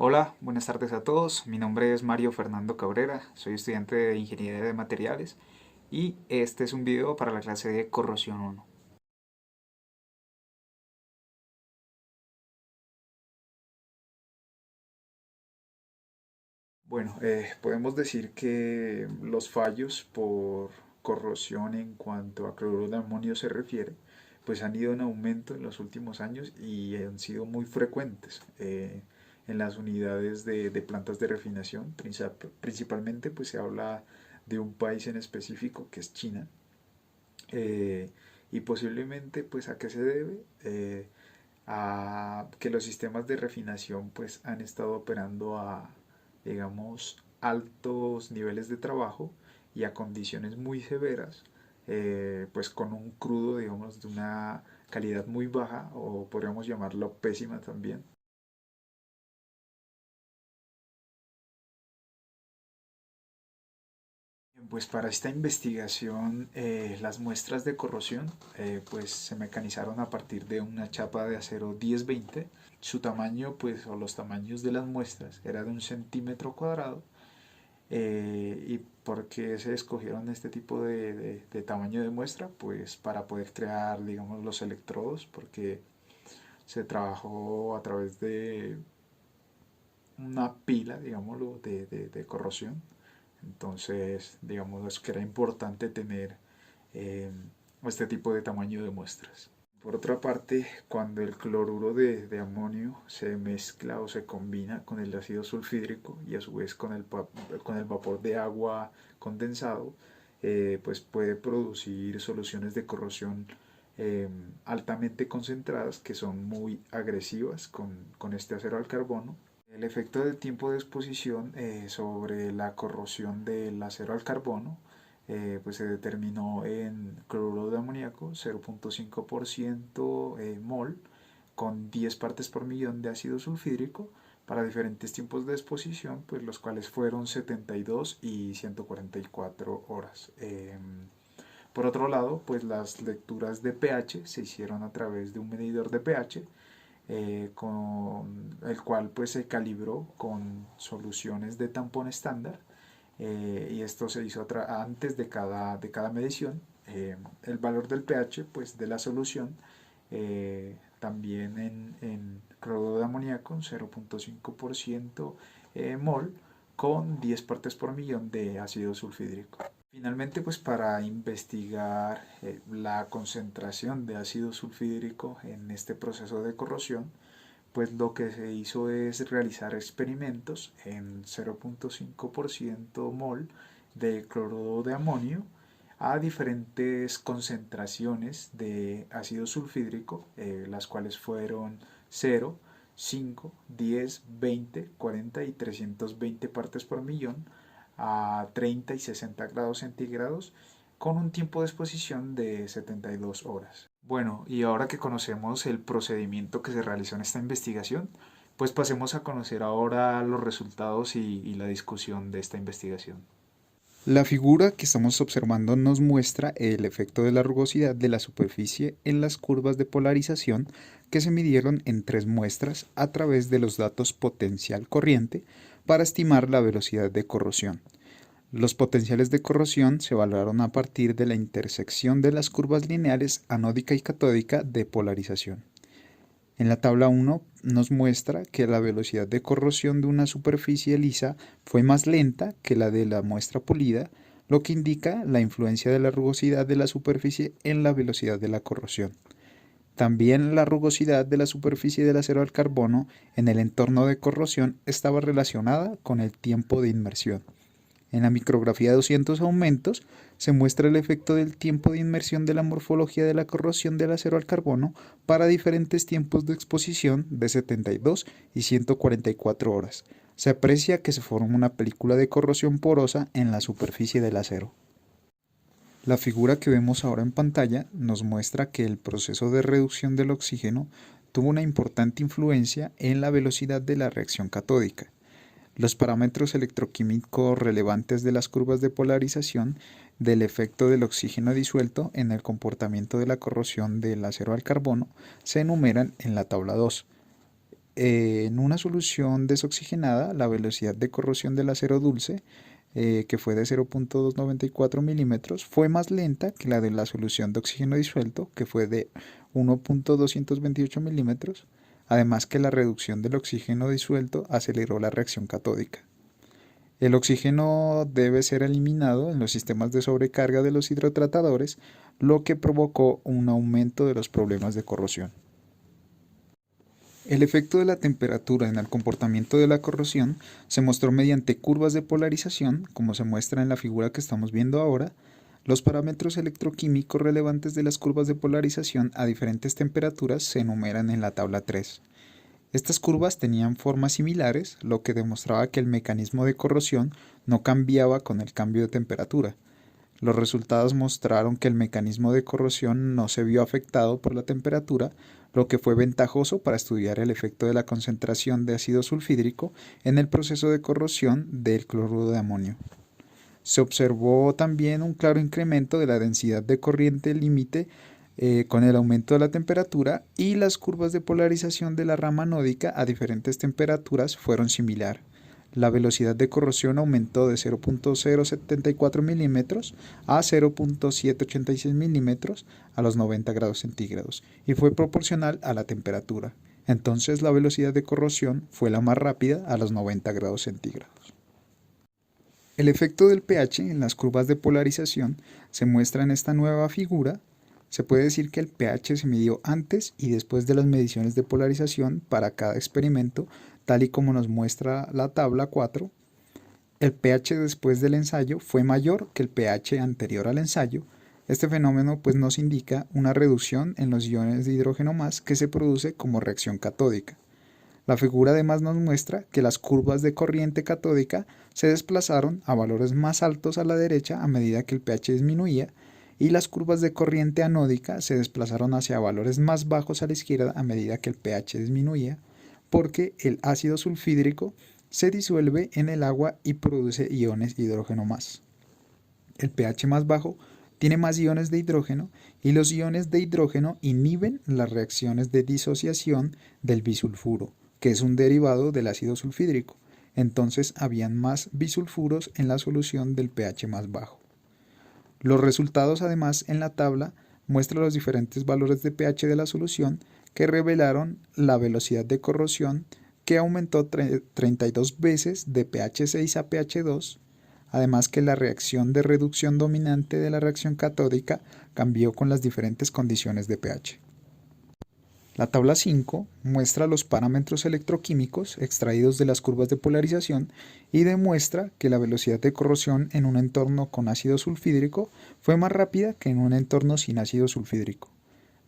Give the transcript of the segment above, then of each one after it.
Hola, buenas tardes a todos. Mi nombre es Mario Fernando Cabrera, soy estudiante de Ingeniería de Materiales y este es un video para la clase de Corrosión 1. Bueno, podemos decir que los fallos por corrosión en cuanto a cloruro de amonio se refiere, pues han ido en aumento en los últimos años y han sido muy frecuentes en las unidades de plantas de refinación. Principalmente pues se habla de un país en específico que es China, eh, y posiblemente pues a qué se debe. A que los sistemas de refinación pues han estado operando a, digamos, altos niveles de trabajo y a condiciones muy severas, pues con un crudo, digamos, de una calidad muy baja o podríamos llamarlo pésima también. Pues para esta investigación, las muestras de corrosión pues se mecanizaron a partir de una chapa de acero 1020. Su tamaño, pues, o los tamaños de las muestras, era de 1 centímetro cuadrado. ¿Y por qué se escogieron este tipo de tamaño de muestra? Pues para poder crear, digamos, los electrodos, porque se trabajó a través de una pila, digámoslo, de corrosión. Entonces, digamos que era importante tener eh, este tipo de tamaño de muestras. Por otra parte, cuando el cloruro de amonio se mezcla o se combina con el ácido sulfídrico y a su vez con el vapor de agua condensado, pues puede producir soluciones de corrosión eh, altamente concentradas que son muy agresivas con este acero al carbono. El efecto del tiempo de exposición sobre la corrosión del acero al carbono pues se determinó en cloruro de amoníaco 0.5% mol con 10 partes por millón de ácido sulfídrico para diferentes tiempos de exposición, pues los cuales fueron 72 y 144 horas. Por otro lado, pues las lecturas de pH se hicieron a través de un medidor de pH, con el cual pues se calibró con soluciones de tampón estándar, y esto se hizo antes de cada medición. El valor del pH pues de la solución, también en cloruro de amoníaco 0.5% mol con 10 partes por millón de ácido sulfídrico. Finalmente, pues para investigar la concentración de ácido sulfídrico en este proceso de corrosión, pues lo que se hizo es realizar experimentos en 0.5% mol de cloruro de amonio a diferentes concentraciones de ácido sulfídrico, las cuales fueron 0, 5, 10, 20, 40 y 320 partes por millón a 30 y 60 grados centígrados con un tiempo de exposición de 72 horas. Bueno, y ahora que conocemos el procedimiento que se realizó en esta investigación, pues pasemos a conocer ahora los resultados y la discusión de esta investigación. La figura que estamos observando nos muestra el efecto de la rugosidad de la superficie en las curvas de polarización que se midieron en tres muestras a través de los datos potencial corriente para estimar la velocidad de corrosión. Los potenciales de corrosión se valoraron a partir de la intersección de las curvas lineales anódica y catódica de polarización. En la tabla 1 nos muestra que la velocidad de corrosión de una superficie lisa fue más lenta que la de la muestra pulida, lo que indica la influencia de la rugosidad de la superficie en la velocidad de la corrosión. También la rugosidad de la superficie del acero al carbono en el entorno de corrosión estaba relacionada con el tiempo de inmersión. En la micrografía de 200 aumentos se muestra el efecto del tiempo de inmersión de la morfología de la corrosión del acero al carbono para diferentes tiempos de exposición de 72 y 144 horas. Se aprecia que se forma una película de corrosión porosa en la superficie del acero. La figura que vemos ahora en pantalla nos muestra que el proceso de reducción del oxígeno tuvo una importante influencia en la velocidad de la reacción catódica. Los parámetros electroquímicos relevantes de las curvas de polarización del efecto del oxígeno disuelto en el comportamiento de la corrosión del acero al carbono se enumeran en la tabla 2. en una solución desoxigenada, la velocidad de corrosión del acero dulce, que fue de 0.294 milímetros, fue más lenta que la de la solución de oxígeno disuelto, que fue de 1.228 milímetros, además que la reducción del oxígeno disuelto aceleró la reacción catódica. El oxígeno debe ser eliminado en los sistemas de sobrecarga de los hidrotratadores, lo que provocó un aumento de los problemas de corrosión. El efecto de la temperatura en el comportamiento de la corrosión se mostró mediante curvas de polarización, como se muestra en la figura que estamos viendo ahora. Los parámetros electroquímicos relevantes de las curvas de polarización a diferentes temperaturas se enumeran en la tabla 3. Estas curvas tenían formas similares, lo que demostraba que el mecanismo de corrosión no cambiaba con el cambio de temperatura. Los resultados mostraron que el mecanismo de corrosión no se vio afectado por la temperatura, lo que fue ventajoso para estudiar el efecto de la concentración de ácido sulfídrico en el proceso de corrosión del cloruro de amonio. Se observó también un claro incremento de la densidad de corriente límite con el aumento de la temperatura, y las curvas de polarización de la rama anódica a diferentes temperaturas fueron similares. La velocidad de corrosión aumentó de 0.074 milímetros a 0.786 milímetros a los 90 grados centígrados y fue proporcional a la temperatura. Entonces la velocidad de corrosión fue la más rápida a los 90 grados centígrados. El efecto del pH en las curvas de polarización se muestra en esta nueva figura. Se puede decir que el pH se midió antes y después de las mediciones de polarización para cada experimento, tal y como nos muestra la tabla 4. El pH después del ensayo fue mayor que el pH anterior al ensayo. Este fenómeno pues nos indica una reducción en los iones de hidrógeno más que se produce como reacción catódica. La figura además nos muestra que las curvas de corriente catódica se desplazaron a valores más altos a la derecha a medida que el pH disminuía, y las curvas de corriente anódica se desplazaron hacia valores más bajos a la izquierda a medida que el pH disminuía, porque el ácido sulfídrico se disuelve en el agua y produce iones de hidrógeno más. El pH más bajo tiene más iones de hidrógeno, y los iones de hidrógeno inhiben las reacciones de disociación del bisulfuro, que es un derivado del ácido sulfídrico. Entonces habían más bisulfuros en la solución del pH más bajo. Los resultados además en la tabla muestran los diferentes valores de pH de la solución, que revelaron la velocidad de corrosión, que aumentó 32 veces de pH 6 a pH 2, además que la reacción de reducción dominante de la reacción catódica cambió con las diferentes condiciones de pH. La tabla 5 muestra los parámetros electroquímicos extraídos de las curvas de polarización y demuestra que la velocidad de corrosión en un entorno con ácido sulfídrico fue más rápida que en un entorno sin ácido sulfídrico,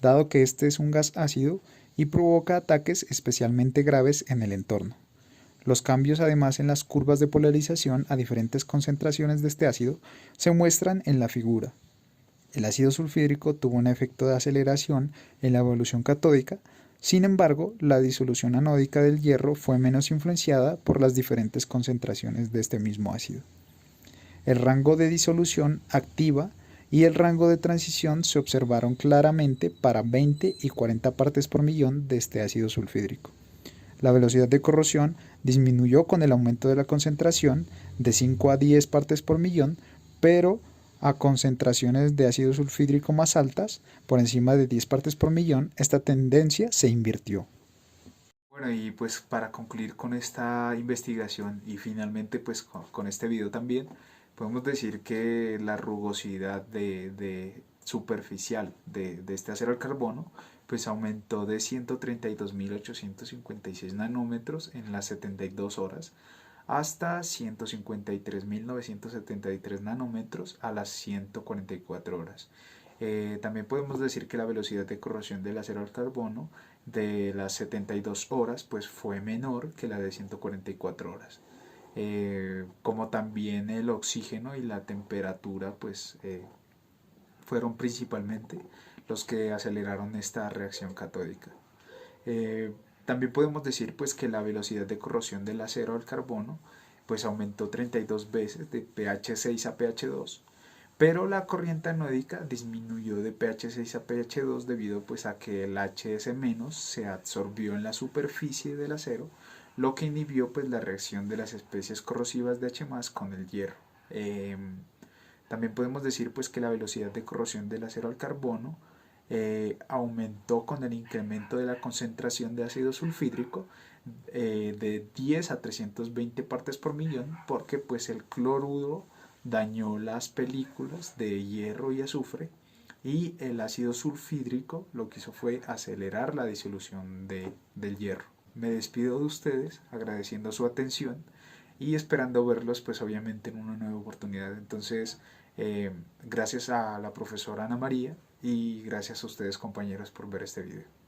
dado que este es un gas ácido y provoca ataques especialmente graves en el entorno. Los cambios además en las curvas de polarización a diferentes concentraciones de este ácido se muestran en la figura. El ácido sulfídrico tuvo un efecto de aceleración en la evolución catódica. Sin embargo, la disolución anódica del hierro fue menos influenciada por las diferentes concentraciones de este mismo ácido. El rango de disolución activa y el rango de transición se observaron claramente para 20 y 40 partes por millón de este ácido sulfídrico. La velocidad de corrosión disminuyó con el aumento de la concentración de 5 a 10 partes por millón, pero a concentraciones de ácido sulfídrico más altas, por encima de 10 partes por millón, esta tendencia se invirtió. Bueno, y pues para concluir con esta investigación y finalmente pues con este video también, podemos decir que la rugosidad de superficial de este acero al carbono pues aumentó de 132.856 nanómetros en las 72 horas hasta 153.973 nanómetros a las 144 horas. También podemos decir que la velocidad de corrosión del acero al carbono de las 72 horas pues fue menor que la de 144 horas. Como también el oxígeno y la temperatura pues fueron principalmente los que aceleraron esta reacción catódica. También podemos decir pues que la velocidad de corrosión del acero al carbono pues aumentó 32 veces de pH 6 a pH 2, pero la corriente anódica disminuyó de pH 6 a pH 2 debido pues a que el HS- se absorbió en la superficie del acero, lo que inhibió pues la reacción de las especies corrosivas de H+ con el hierro. También podemos decir pues que la velocidad de corrosión del acero al carbono aumentó con el incremento de la concentración de ácido sulfídrico de 10 a 320 partes por millón, porque pues el cloruro dañó las películas de hierro y azufre, y el ácido sulfídrico lo que hizo fue acelerar la disolución del hierro. Me despido de ustedes agradeciendo su atención y esperando verlos pues obviamente en una nueva oportunidad. Entonces, gracias a la profesora Ana María y gracias a ustedes compañeros por ver este video.